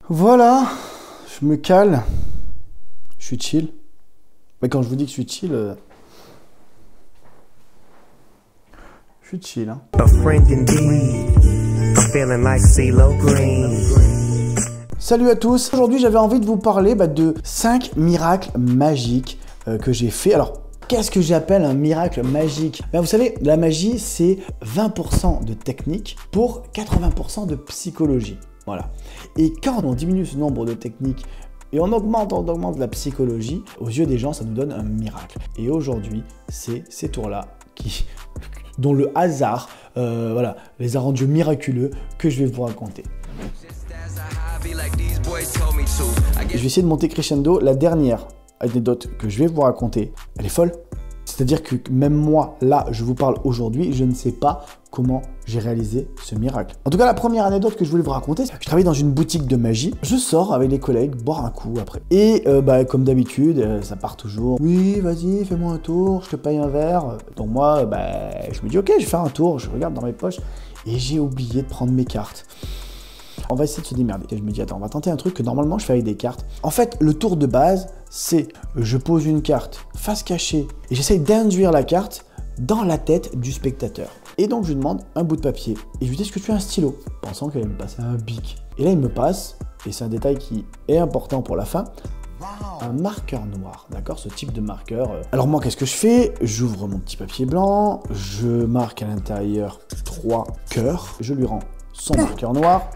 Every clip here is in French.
Voilà, je me cale, je suis chill. Mais quand je vous dis que je suis chill, je suis chill, hein. Salut à tous, aujourd'hui j'avais envie de vous parler de 5 miracles magiques que j'ai fait. Alors, qu'est-ce que j'appelle un miracle magique? Vous savez, la magie, c'est 20% de technique pour 80% de psychologie. Voilà. Et quand on diminue ce nombre de techniques et on augmente la psychologie, aux yeux des gens, ça nous donne un miracle. Et aujourd'hui, c'est ces tours-là dont le hasard les a rendus miraculeux que je vais vous raconter. Je vais essayer de monter crescendo. La dernière anecdote que je vais vous raconter, elle est folle. C'est-à-dire que même moi, là, je vous parle aujourd'hui, je ne sais pas comment j'ai réalisé ce miracle. En tout cas, la première anecdote que je voulais vous raconter, c'est que je travaille dans une boutique de magie. Je sors avec les collègues, boire un coup après. Et comme d'habitude, ça part toujours. Oui, vas-y, fais-moi un tour, je te paye un verre. Donc moi, je me dis, ok, je vais faire un tour. Je regarde dans mes poches et j'ai oublié de prendre mes cartes. On va essayer de se démerder. Et je me dis, attends, on va tenter un truc que normalement je fais avec des cartes. En fait, le tour de base, c'est je pose une carte face cachée et j'essaye d'induire la carte dans la tête du spectateur. Et donc, je lui demande un bout de papier. Et je lui dis, est-ce que tu as un stylo? Pensant qu'elle allait me passer un bic. Et là, il me passe, et c'est un détail qui est important pour la fin, un marqueur noir, d'accord? Ce type de marqueur. Alors moi, qu'est-ce que je fais? J'ouvre mon petit papier blanc, je marque à l'intérieur 3 cœurs, je lui rends son marqueur noir.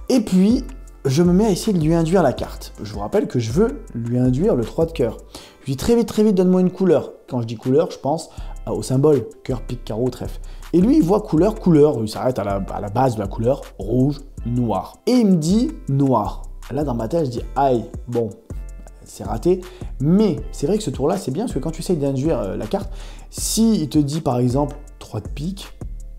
Et puis, je me mets à essayer de lui induire la carte. Je vous rappelle que je veux lui induire le 3 de cœur. Je lui dis très vite, donne-moi une couleur. Quand je dis couleur, je pense au symbole, cœur, pique, carreau, trèfle. Et lui, il voit couleur, il s'arrête à la base de la couleur, rouge, noir. Et il me dit noir. Là, dans ma tête, je dis aïe, bon, c'est raté. Mais c'est vrai que ce tour-là, c'est bien, parce que quand tu essayes d'induire la carte, si il te dit par exemple 3 de pique,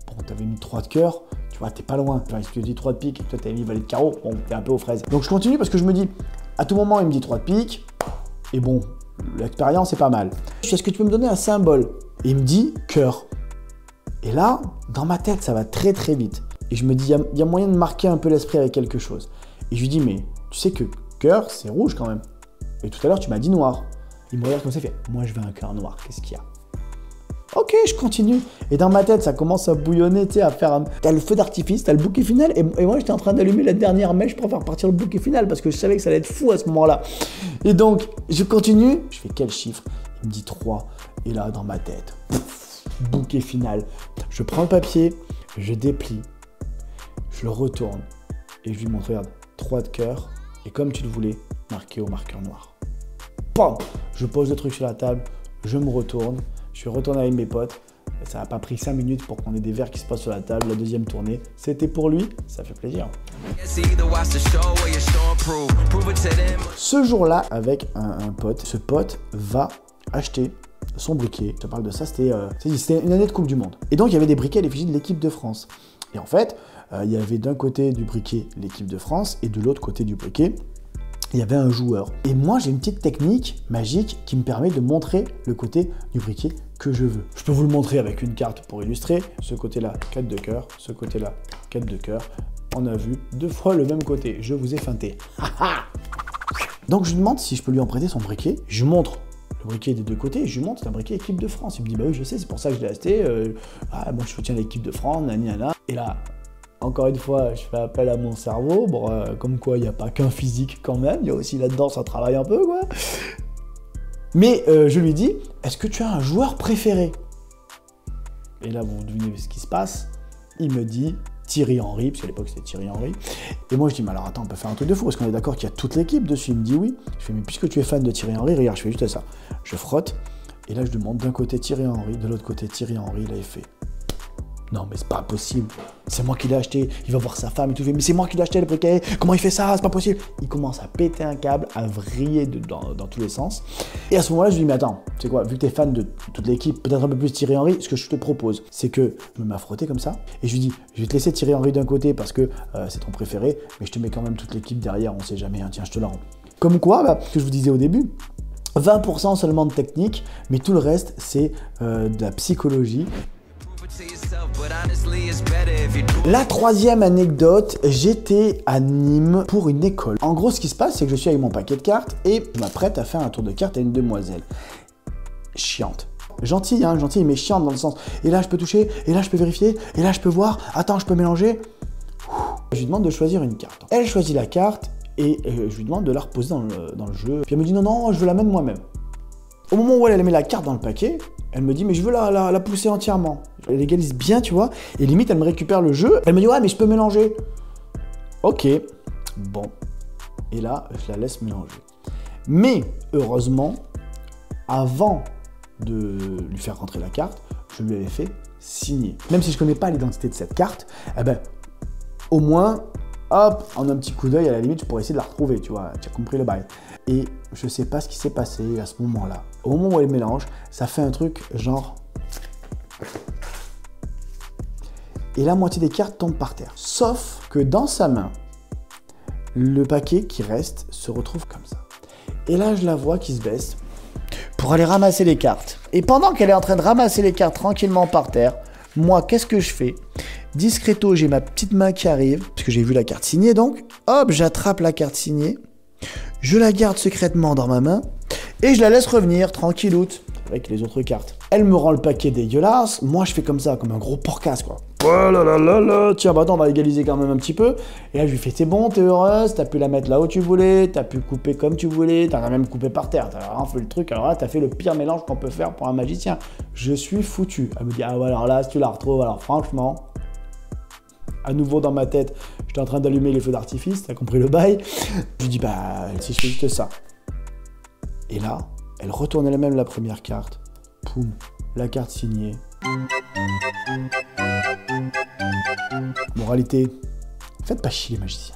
bon, tu avais mis 3 de cœur, tu vois, t'es pas loin. Enfin, si tu dis 3 de pique et que toi t'as mis valet de carreau, bon, t'es un peu aux fraises. Donc je continue parce que je me dis, à tout moment, il me dit 3 de pique, et bon, l'expérience est pas mal. Est-ce que tu peux me donner un symbole? Et il me dit cœur. Et là, dans ma tête, ça va très vite. Et je me dis, il y a moyen de marquer un peu l'esprit avec quelque chose. Et je lui dis, mais tu sais que cœur, c'est rouge quand même. Et tout à l'heure, tu m'as dit noir. Il me regarde comme ça, il fait, moi je veux un cœur noir, qu'est-ce qu'il y a? Ok, je continue. Et dans ma tête, ça commence à bouillonner, tu sais, à faire T'as le feu d'artifice, t'as le bouquet final. Et moi, j'étais en train d'allumer la dernière mèche pour faire partir le bouquet final parce que je savais que ça allait être fou à ce moment-là. Et donc, je continue. Je fais quel chiffre? Il me dit 3. Et là, dans ma tête, bouquet final. Je prends le papier, je déplie, je le retourne et je lui montre, regarde, 3 de cœur. Et comme tu le voulais, marqué au marqueur noir. Pam! Je pose le truc sur la table, je me retourne. Je suis retourné avec mes potes, ça n'a pas pris 5 minutes pour qu'on ait des verres qui se passent sur la table. La deuxième tournée, c'était pour lui, ça fait plaisir. Ce jour-là, avec un pote, ce pote va acheter son briquet. Je te parle de ça, c'était une année de Coupe du Monde. Et donc, il y avait des briquets à l'effigie de l'équipe de France. Et en fait, il y avait d'un côté du briquet l'équipe de France et de l'autre côté du briquet, il y avait un joueur. Et moi, j'ai une petite technique magique qui me permet de montrer le côté du briquet que je veux. Je peux vous le montrer avec une carte pour illustrer. Ce côté-là, 4 de cœur. Ce côté-là, 4 de cœur. On a vu 2 fois le même côté. Je vous ai feinté. Donc, je lui demande si je peux lui en prêter son briquet. Je lui montre le briquet des deux côtés. Je lui montre, c'est un briquet équipe de France. Il me dit, bah oui, je sais, c'est pour ça que je l'ai acheté. Moi, je soutiens l'équipe de France, nana. Et là, encore une fois, je fais appel à mon cerveau. Bon, comme quoi, il n'y a pas qu'un physique quand même. Il y a aussi là-dedans, ça travaille un peu, quoi. Mais je lui dis, est-ce que tu as un joueur préféré? Et là, vous devinez ce qui se passe. Il me dit Thierry Henry, parce qu'à l'époque, c'était Thierry Henry. Et moi, je dis, mais alors attends, on peut faire un truc de fou, parce qu'on est d'accord qu'il y a toute l'équipe dessus. Il me dit oui. Je fais, mais puisque tu es fan de Thierry Henry, regarde, je fais juste ça. Je frotte. Et là, je demande d'un côté Thierry Henry, de l'autre côté Thierry Henry. Là, il fait, non, mais c'est pas possible. C'est moi qui l'ai acheté. Il va voir sa femme et tout. Mais c'est moi qui l'ai acheté le briquet. Comment il fait ça? C'est pas possible. Il commence à péter un câble, à vriller dans tous les sens. Et à ce moment-là, je lui dis, mais attends, c'est quoi? Vu que t'es fan de toute l'équipe, peut-être un peu plus Thierry Henry, ce que je te propose, c'est que je me mets à frotter comme ça. Et je lui dis, je vais te laisser Thierry Henry d'un côté parce que c'est ton préféré, mais je te mets quand même toute l'équipe derrière. On sait jamais. Hein, tiens, je te la rends. Comme quoi, ce que je vous disais au début, 20% seulement de technique, mais tout le reste, c'est de la psychologie. La troisième anecdote, j'étais à Nîmes pour une école. En gros, ce qui se passe, c'est que je suis avec mon paquet de cartes et je m'apprête à faire un tour de cartes à une demoiselle. Chiante. Gentille, hein, gentille, mais chiante dans le sens. Et là, je peux toucher, et là, je peux vérifier, et là, je peux voir. Attends, je peux mélanger. Je lui demande de choisir une carte. Elle choisit la carte et je lui demande de la reposer dans le jeu. Puis elle me dit non, non, je veux la mettre moi-même. Au moment où elle met la carte dans le paquet, elle me dit mais je veux la pousser entièrement. Elle légalise bien, tu vois. Et limite, elle me récupère le jeu. Elle me dit ouais, mais je peux mélanger. Ok, bon. Et là, je la laisse mélanger. Mais heureusement, avant de lui faire rentrer la carte, je lui avais fait signer. Même si je ne connais pas l'identité de cette carte, eh ben, au moins, hop, en un petit coup d'œil, à la limite, je pourrais essayer de la retrouver, tu vois, tu as compris le bail. Et je sais pas ce qui s'est passé à ce moment-là. Au moment où elle mélange, ça fait un truc genre... Et la moitié des cartes tombent par terre. Sauf que dans sa main, le paquet qui reste se retrouve comme ça. Et là, je la vois qui se baisse pour aller ramasser les cartes. Et pendant qu'elle est en train de ramasser les cartes tranquillement par terre, moi, qu'est-ce que je fais? Discreto, j'ai ma petite main qui arrive, parce que j'ai vu la carte signée, donc, hop, j'attrape la carte signée, je la garde secrètement dans ma main, et je la laisse revenir, tranquilloute, avec les autres cartes. Elle me rend le paquet dégueulasse, moi je fais comme ça, comme un gros porcasse, quoi. Oh là là là là, tiens, bah attends, on va égaliser quand même un petit peu. Et là, je lui fais, c'est bon, t'es heureuse, t'as pu la mettre là où tu voulais, t'as pu couper comme tu voulais, t'as même coupé par terre, t'as vraiment fait le truc, alors là, t'as fait le pire mélange qu'on peut faire pour un magicien. Je suis foutu. Elle me dit, ah ouais, alors là, si tu la retrouves, alors franchement, à nouveau dans ma tête, j'étais en train d'allumer les feux d'artifice, t'as compris le bail. Je lui dis, bah, si je fais juste ça. Et là, elle retourne elle-même la première carte. Poum, la carte signée. Moralité, faites pas chier les magiciens.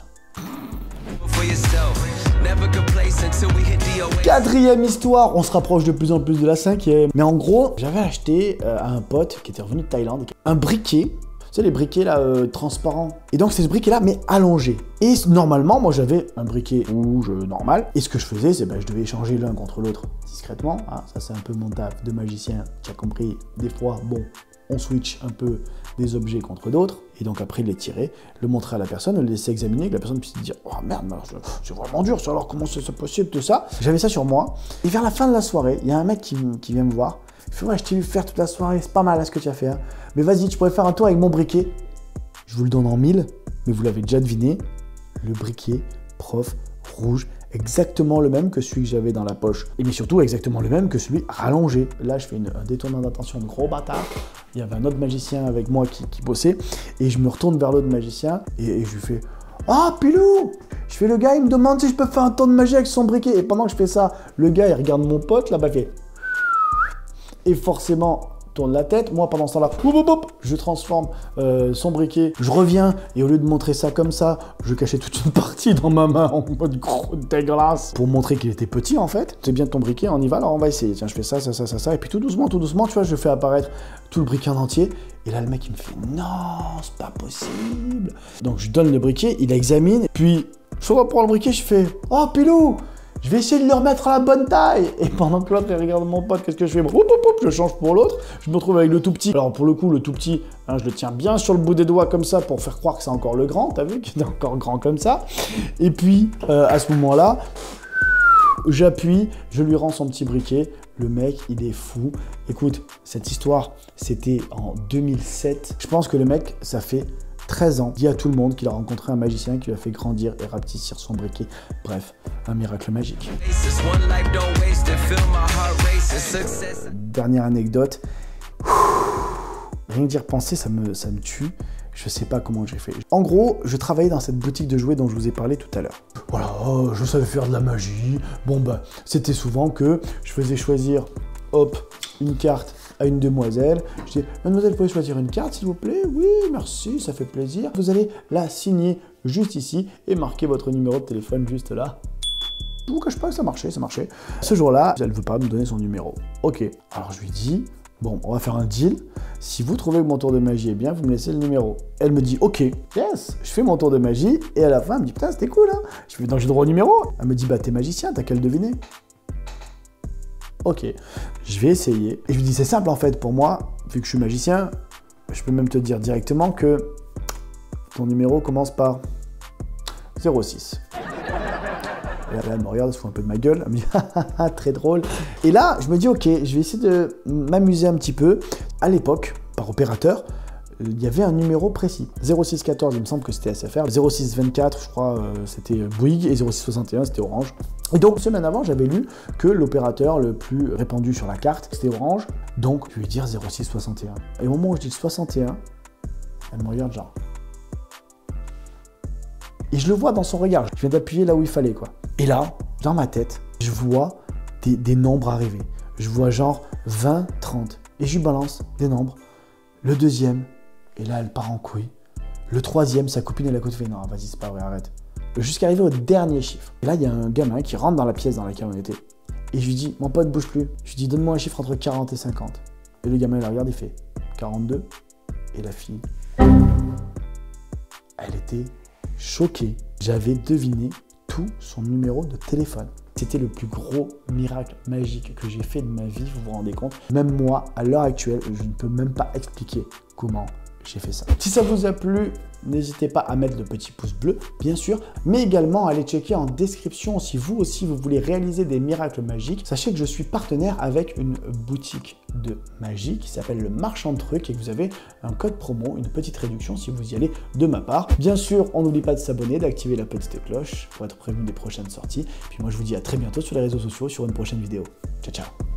Quatrième histoire, on se rapproche de plus en plus de la cinquième. Mais en gros, j'avais acheté à un pote qui était revenu de Thaïlande un briquet. Tu sais, les briquets là, transparents. Et donc, c'est ce briquet-là, mais allongé. Et normalement, moi, j'avais un briquet rouge normal. Et ce que je faisais, c'est je devais échanger l'un contre l'autre discrètement. Hein. Ça, c'est un peu mon taf de magicien. Tu as compris, des fois, bon, on switch un peu des objets contre d'autres. Et donc, après, les tirer, le montrer à la personne, le laisser examiner, que la personne puisse se dire « Oh merde, c'est vraiment dur, ça, alors comment c'est possible, tout ça ?» J'avais ça sur moi. Et vers la fin de la soirée, il y a un mec qui vient me voir. Il fait « Ouais, je t'ai vu faire toute la soirée, c'est pas mal ce que tu as fait. Hein. Mais vas-y, tu pourrais faire un tour avec mon briquet. » Je vous le donne en 1000, mais vous l'avez déjà deviné. Le briquet, prof, rouge, exactement le même que celui que j'avais dans la poche. Et mais surtout exactement le même que celui rallongé. Là, je fais un détournement d'attention de gros bâtard. Il y avait un autre magicien avec moi qui bossait. Et je me retourne vers l'autre magicien et je lui fais « Ah, Pilou !» Je fais le gars, il me demande si je peux faire un tour de magie avec son briquet. Et pendant que je fais ça, le gars, il regarde mon pote, là-bas, il fait... Et forcément... tourne la tête, moi pendant ce temps-là, je transforme son briquet, je reviens et au lieu de montrer ça comme ça, je cachais toute une partie dans ma main en mode gros dégueulasse pour montrer qu'il était petit en fait. C'est bien ton briquet, on y va, alors on va essayer. Tiens, je fais ça, et puis tout doucement, tu vois, je fais apparaître tout le briquet en entier et là le mec il me fait non, c'est pas possible. Donc je donne le briquet, il examine, puis je reprends le briquet, je fais oh Pilou, je vais essayer de le remettre à la bonne taille. Et pendant que l'autre, il regarde mon pote, qu'est-ce que je fais? Je change pour l'autre. Je me retrouve avec le tout petit. Alors pour le coup, le tout petit, hein, je le tiens bien sur le bout des doigts comme ça pour faire croire que c'est encore le grand. T'as vu qu'il est encore grand comme ça. Et puis, à ce moment-là, j'appuie, je lui rends son petit briquet. Le mec, il est fou. Écoute, cette histoire, c'était en 2007. Je pense que le mec, ça fait 13 ans, dit à tout le monde qu'il a rencontré un magicien qui lui a fait grandir et rapetissir son briquet. Bref, un miracle magique. Dernière anecdote. Rien que d'y repenser, ça me tue. Je sais pas comment j'ai fait. En gros, je travaillais dans cette boutique de jouets dont je vous ai parlé tout à l'heure. Voilà, je savais faire de la magie. Bon bah, c'était souvent que je faisais choisir, hop, une carte à une demoiselle. Je dis, mademoiselle, vous pouvez choisir une carte, s'il vous plaît? Oui, merci, ça fait plaisir. Vous allez la signer juste ici et marquer votre numéro de téléphone juste là. Je vous cache pas que ça marchait, ça marchait. Ce jour-là, elle ne veut pas me donner son numéro. Ok, alors je lui dis, bon, on va faire un deal. Si vous trouvez que mon tour de magie est bien, vous me laissez le numéro. Elle me dit, ok, yes. Je fais mon tour de magie et à la fin, elle me dit, putain, c'était cool, hein. Je fais, donc j'ai droit au numéro. Elle me dit, bah t'es magicien, t'as qu'à le deviner. Ok, je vais essayer. Et je lui dis, c'est simple en fait, pour moi, vu que je suis magicien, je peux même te dire directement que ton numéro commence par 06. Et là, elle me regarde, elle se fout un peu de ma gueule, elle me dit « très drôle ». Et là, je me dis « ok, je vais essayer de m'amuser un petit peu ». À l'époque, par opérateur, il y avait un numéro précis. 0614, il me semble que c'était SFR. 0624, je crois, c'était Bouygues. Et 0661, c'était Orange. Et donc, une semaine avant, j'avais lu que l'opérateur le plus répandu sur la carte, c'était Orange. Donc, je vais lui dire 0661. Et au moment où je dis le 61, elle me regarde genre. Et je le vois dans son regard. Je viens d'appuyer là où il fallait, quoi. Et là, dans ma tête, je vois des nombres arriver. Je vois genre 20, 30. Et je lui balance des nombres. Le deuxième, et là, elle part en couille. Le troisième, sa copine, elle a côté fait non, vas-y, c'est pas vrai, arrête. Jusqu'à arriver au dernier chiffre. Et là, il y a un gamin qui rentre dans la pièce dans laquelle on était. Et je lui dis, mon pote, bouge plus. Je lui dis, donne-moi un chiffre entre 40 et 50. Et le gamin, il la regarde, il fait 42. Et la fille, elle était choquée. J'avais deviné tout son numéro de téléphone. C'était le plus gros miracle magique que j'ai fait de ma vie, vous vous rendez compte? Même moi, à l'heure actuelle, je ne peux même pas expliquer comment j'ai fait ça. Si ça vous a plu, n'hésitez pas à mettre le petit pouce bleu, bien sûr, mais également à aller checker en description si vous aussi vous voulez réaliser des miracles magiques. Sachez que je suis partenaire avec une boutique de magie qui s'appelle le Marchand de Trucs et que vous avez un code promo, une petite réduction si vous y allez de ma part. Bien sûr, on n'oublie pas de s'abonner, d'activer la petite cloche pour être prévenu des prochaines sorties. Puis moi, je vous dis à très bientôt sur les réseaux sociaux sur une prochaine vidéo. Ciao, ciao.